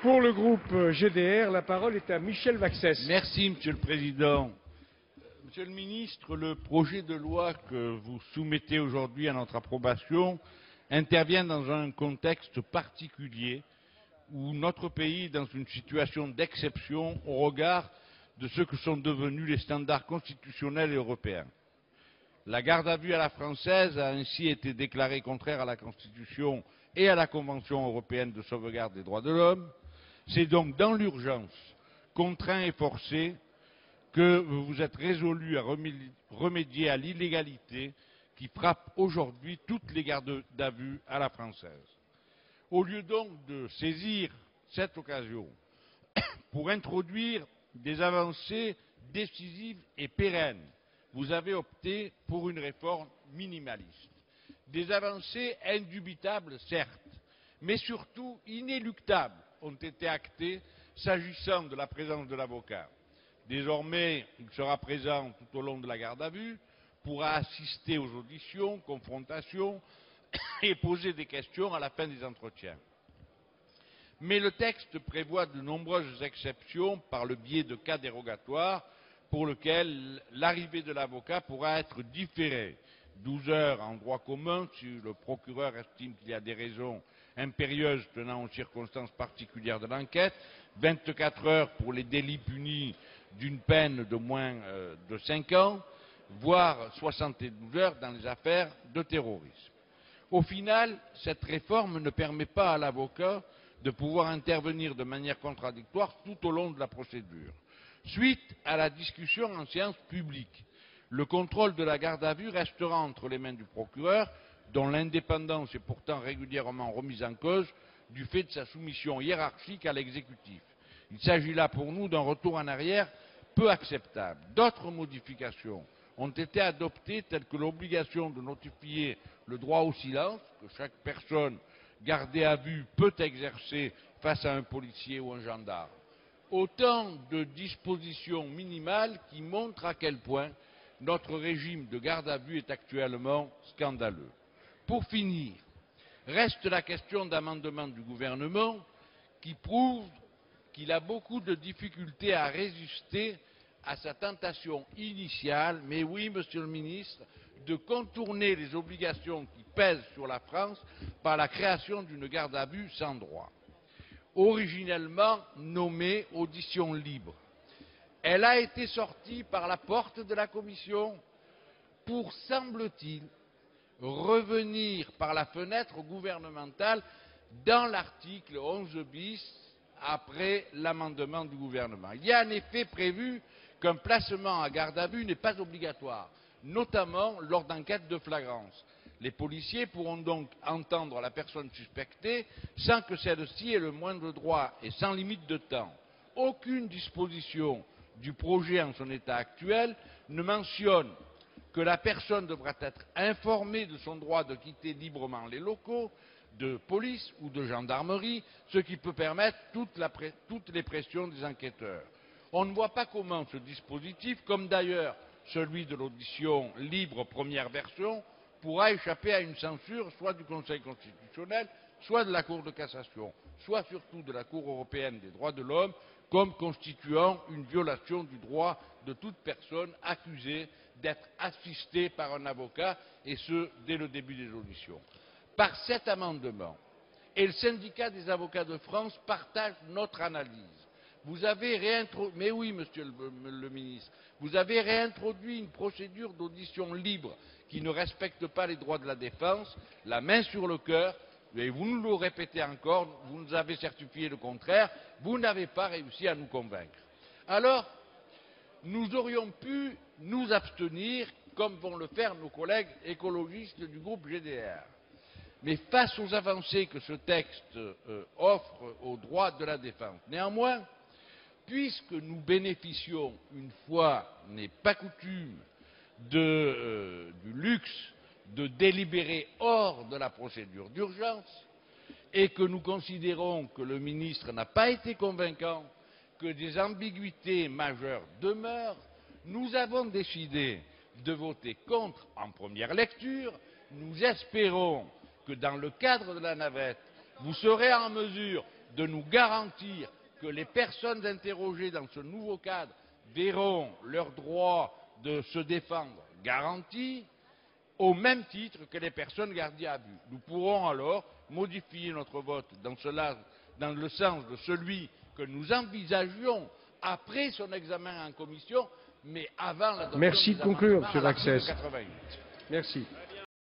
Pour le groupe GDR, la parole est à Michel Vaxès. Merci, Monsieur le Président. Monsieur le Ministre, le projet de loi que vous soumettez aujourd'hui à notre approbation intervient dans un contexte particulier où notre pays est dans une situation d'exception au regard de ce que sont devenus les standards constitutionnels et européens. La garde à vue à la française a ainsi été déclarée contraire à la Constitution et à la Convention européenne de sauvegarde des droits de l'homme. C'est donc dans l'urgence, contraint et forcé, que vous vous êtes résolu à remédier à l'illégalité qui frappe aujourd'hui toutes les gardes à vue à la française. Au lieu donc de saisir cette occasion pour introduire des avancées décisives et pérennes, vous avez opté pour une réforme minimaliste. Des avancées indubitables, certes, mais surtout inéluctables ont été actées s'agissant de la présence de l'avocat. Désormais, il sera présent tout au long de la garde à vue, pourra assister aux auditions, confrontations et poser des questions à la fin des entretiens. Mais le texte prévoit de nombreuses exceptions par le biais de cas dérogatoires pour lesquels l'arrivée de l'avocat pourra être différée. 12 heures en droit commun si le procureur estime qu'il y a des raisons impérieuses tenant aux circonstances particulières de l'enquête, 24 heures pour les délits punis d'une peine de moins de 5 ans, voire 72 heures dans les affaires de terrorisme. Au final, cette réforme ne permet pas à l'avocat de pouvoir intervenir de manière contradictoire tout au long de la procédure. Suite à la discussion en séance publique, le contrôle de la garde à vue restera entre les mains du procureur, dont l'indépendance est pourtant régulièrement remise en cause du fait de sa soumission hiérarchique à l'exécutif. Il s'agit là pour nous d'un retour en arrière peu acceptable. D'autres modifications ont été adoptées, telles que l'obligation de notifier le droit au silence, que chaque personne gardée à vue peut exercer face à un policier ou un gendarme. Autant de dispositions minimales qui montrent à quel point notre régime de garde à vue est actuellement scandaleux. Pour finir, reste la question d'amendement du gouvernement qui prouve qu'il a beaucoup de difficultés à résister à sa tentation initiale, mais oui, Monsieur le Ministre, de contourner les obligations qui pèsent sur la France par la création d'une garde à vue sans droit. Originellement nommée audition libre, elle a été sortie par la porte de la Commission pour, semble-t-il, revenir par la fenêtre gouvernementale dans l'article 11 bis après l'amendement du gouvernement. Il y a en effet prévu qu'un placement à garde à vue n'est pas obligatoire, notamment lors d'enquêtes de flagrance. Les policiers pourront donc entendre la personne suspectée sans que celle-ci ait le moindre droit et sans limite de temps. Aucune disposition du projet en son état actuel ne mentionne que la personne devra être informée de son droit de quitter librement les locaux de police ou de gendarmerie, ce qui peut permettre toutes les pressions des enquêteurs. On ne voit pas comment ce dispositif, comme d'ailleurs celui de l'audition libre première version, pourra échapper à une censure soit du Conseil constitutionnel, soit de la Cour de cassation, soit surtout de la Cour européenne des droits de l'homme, comme constituant une violation du droit de toute personne accusée d'être assistée par un avocat, et ce, dès le début des auditions. Par cet amendement, et le syndicat des avocats de France partage notre analyse, vous avez réintroduit, mais oui, Monsieur le Ministre, vous avez réintroduit une procédure d'audition libre qui ne respecte pas les droits de la défense, la main sur le cœur, et vous nous le répétez encore, vous nous avez certifié le contraire, vous n'avez pas réussi à nous convaincre. Alors, nous aurions pu nous abstenir, comme vont le faire nos collègues écologistes du groupe GDR. Mais face aux avancées que ce texte offre aux droits de la défense, néanmoins, puisque nous bénéficions, une fois n'est pas coutume, du luxe de délibérer hors de la procédure d'urgence, et que nous considérons que le ministre n'a pas été convaincant, que des ambiguïtés majeures demeurent, nous avons décidé de voter contre en première lecture. Nous espérons que dans le cadre de la navette, vous serez en mesure de nous garantir que les personnes interrogées dans ce nouveau cadre verront leur droit de se défendre garanti au même titre que les personnes gardées à vue. Nous pourrons alors modifier notre vote dans le sens de celui que nous envisagions après son examen en commission, mais avant l'adoption Merci des de conclure, amendements Monsieur à l'article Vaxès. 88. Merci.